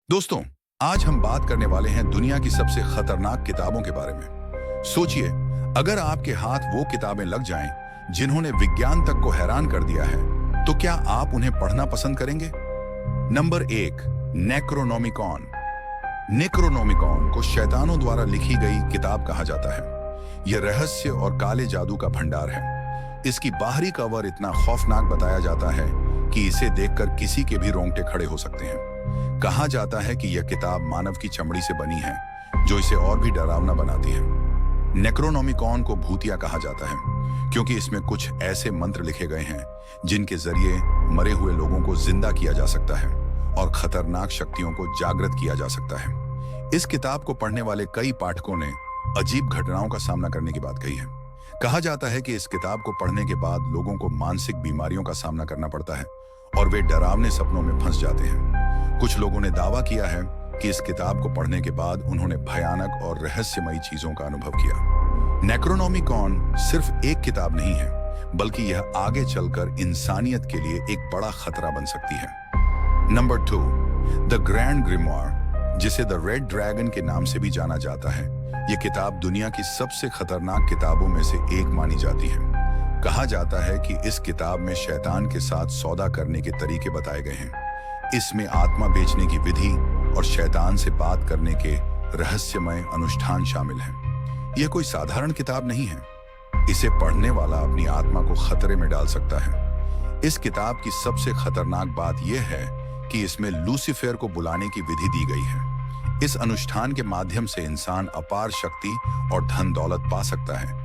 दोस्तों, आज हम बात करने वाले हैं दुनिया की सबसे खतरनाक किताबों के बारे में। सोचिए, अगर आपके हाथ वो किताबें लग जाएं जिन्होंने विज्ञान तक को हैरान कर दिया है, तो क्या आप उन्हें पढ़ना पसंद करेंगे? नंबर 1, नेक्रोनोमिकॉन। नेक्रोनोमिकॉन को शैतानों द्वारा लिखी गई किताब कहा जाता है। यह रहस्य और काले जादू का भंडार है। इसकी बाहरी कवर इतना खौफनाक बताया जाता है कि इसे देखकर किसी के भी रोंगटे खड़े हो सकते हैं। कहा जाता है कि यह किताब मानव की चमड़ी से बनी है, जो इसे और भी डरावना बनाती है। नेक्रोनोमिकॉन को भूतिया कहा जाता है क्योंकि इसमें कुछ ऐसे मंत्र लिखे गए हैं जिनके जरिए मरे हुए लोगों को जिंदा किया जा सकता है और खतरनाक शक्तियों को जागृत किया जा सकता है। इस किताब को पढ़ने वाले कई पाठकों ने अजीब घटनाओं का सामना करने की बात कही है। कहा जाता है कि इस किताब को पढ़ने के बाद लोगों को मानसिक बीमारियों का सामना करना पड़ता है और वे डरावने सपनों में फंस जाते हैं। कुछ लोगों ने दावा किया है कि इस किताब को पढ़ने के बाद उन्होंने भयानक और रहस्यमयी चीजों का अनुभव किया। नेक्रोनोमिकॉन सिर्फ एक किताब नहीं है, बल्कि यह आगे चलकर इंसानियत के लिए एक बड़ा खतरा बन सकती है। नंबर 2, द ग्रैंड ग्रिमोयर, जिसे द रेड ड्रैगन के नाम से भी जाना जाता है। यह किताब दुनिया की सबसे खतरनाक किताबों में से एक मानी जाती है। कहा जाता है कि इस किताब में शैतान के साथ सौदा करने के तरीके बताए गए हैं। इसमें आत्मा बेचने की विधि और शैतान से बात करने के रहस्यमय अनुष्ठान शामिल हैं। यह कोई साधारण किताब नहीं है। इसे पढ़ने वाला अपनी आत्मा को खतरे में डाल सकता है। इस किताब की सबसे खतरनाक बात यह है कि इसमें लूसीफर को बुलाने की विधि दी गई है। इस अनुष्ठान के माध्यम से इंसान अपार शक्ति और धन दौलत पा सकता है,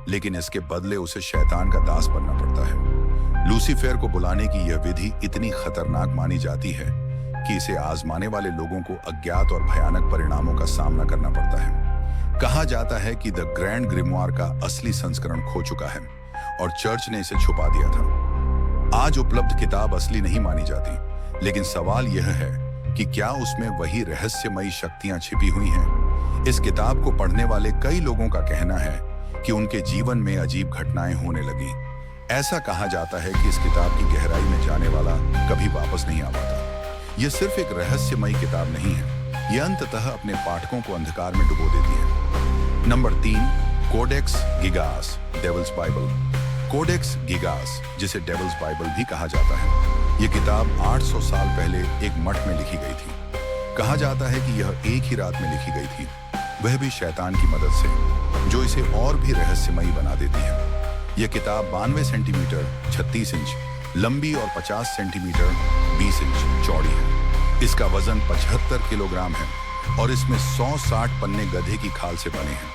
लेकिन इसके बदले उसे शैतान का दास बनना पड़ता है। लूसीफर को बुलाने की यह विधि इतनी खतरनाक मानी जाती है कि इसे आजमाने वाले लोगों को अज्ञात और भयानक परिणामों का सामना करना पड़ता है। कहा जाता है कि द ग्रैंड ग्रिमोयर का असली संस्करण खो चुका है और चर्च ने इसे छुपा दिया था। आज उपलब्ध किताब असली नहीं मानी जाती, लेकिन सवाल यह है कि क्या उसमें वही रहस्यमयी शक्तियां छिपी हुई हैं? इस किताब को पढ़ने वाले कई लोगों का कहना है कि उनके जीवन में अजीब घटनाएं होने लगी। ऐसा कहा जाता है कि इस किताब की गहराई में जाने वाला कभी वापस नहीं आ पाता। यह सिर्फ एक रहस्यमयी किताब नहीं है, यह अंततः अपने पाठकों को अंधकार में डुबो देती है। Number 3, Codex Gigas, Devil's Bible. Codex Gigas, जिसे डेविल्स बाइबल भी कहा जाता है, यह किताब 800 साल पहले एक मठ में लिखी गई थी। कहा जाता है कि यह एक ही रात में लिखी गई थी, वह भी शैतान की मदद से, जो इसे और भी रहस्यमयी बना देती है। यह किताब 92 सेंटीमीटर 36 इंच लंबी और 50 सेंटीमीटर 20 इंच चौड़ी है। इसका वजन 75 किलोग्राम है और इसमें 160 पन्ने गधे की खाल से बने हैं।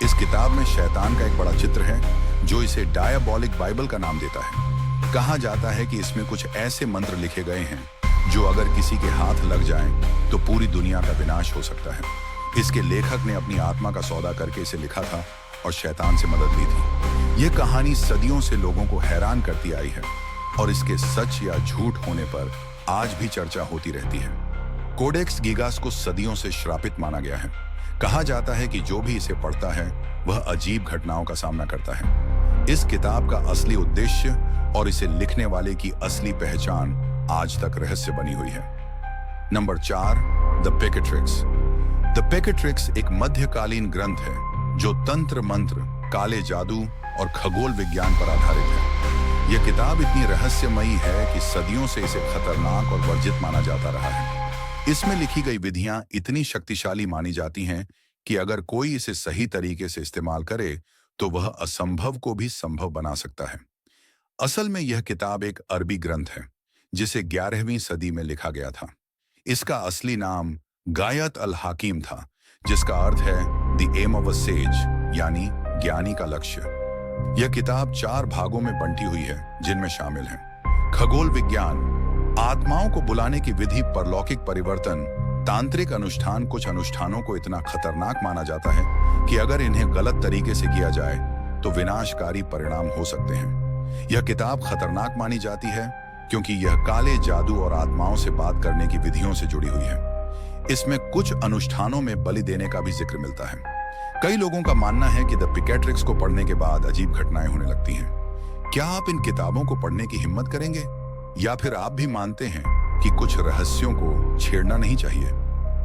इस किताब में शैतान का एक बड़ा चित्र है, जो इसे डायबॉलिक बाइबल का नाम देता है। कहा जाता है कि इसमें कुछ ऐसे मंत्र लिखे गए हैं जो अगर किसी के हाथ लग जाएं, तो पूरी दुनिया का विनाश हो सकता है। इसके लेखक ने अपनी आत्मा का सौदा करके इसे लिखा था और शैतान से मदद ली थी। यह कहानी सदियों से लोगों को हैरान करती आई है और इसके सच या झूठ होने पर आज भी चर्चा होती रहती है। कोडेक्स गिगास को सदियों से श्रापित माना गया है। कहा जाता है कि जो भी इसे पढ़ता है वह अजीब घटनाओं का सामना करता है। इस किताब का असली उद्देश्य और इसे लिखने वाले की असली पहचान आज तक रहस्य बनी हुई है। Number 4, the Picatrix. The Picatrix एक मध्यकालीन ग्रंथ है जो तंत्र मंत्र, काले जादू और खगोल विज्ञान पर आधारित है। यह किताब इतनी रहस्यमयी है कि सदियों से इसे खतरनाक और वर्जित माना जाता रहा है। इसमें लिखी गई विधियां इतनी शक्तिशाली मानी जाती हैं कि अगर कोई इसे सही तरीके से इस्तेमाल करे तो वह असंभव को भी संभव बना सकता है। असल में यह किताब एक अरबी ग्रंथ है जिसे 11वीं सदी में लिखा गया था। इसका असली नाम गायत अल हाकिम था, जिसका अर्थ है the aim of a sage, यानी ज्ञानी का लक्ष्य। यह किताब 4 भागों में बंटी हुई है, जिनमें शामिल हैं खगोल विज्ञान, आत्माओं को बुलाने की विधि, परलौकिक परिवर्तन, तांत्रिक अनुष्ठान। कुछ अनुष्ठानों को इतना खतरनाक माना जाता है कि अगर इन्हें गलत तरीके से किया जाए तो विनाशकारी परिणाम हो सकते हैं। यह किताब खतरनाक मानी जाती है क्योंकि यह काले जादू और आत्माओं से बात करने की विधियों से जुड़ी हुई है। इसमें कुछ अनुष्ठानों में बलि देने का भी जिक्र मिलता है। कई लोगों का मानना है कि द पेकेट्रिक्स को पढ़ने के बाद अजीब घटनाएं होने लगती हैं। क्या आप इन किताबों को पढ़ने की हिम्मत करेंगे, या फिर आप भी मानते हैं कि कुछ रहस्यों को छेड़ना नहीं चाहिए?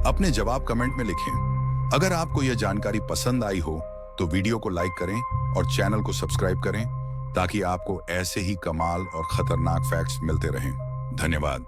अपने जवाब कमेंट में लिखें। अगर आपको यह जानकारी पसंद आई हो तो वीडियो को लाइक करें और चैनल को सब्सक्राइब करें ताकि आपको ऐसे ही कमाल और खतरनाक फैक्ट्स मिलते रहें। धन्यवाद।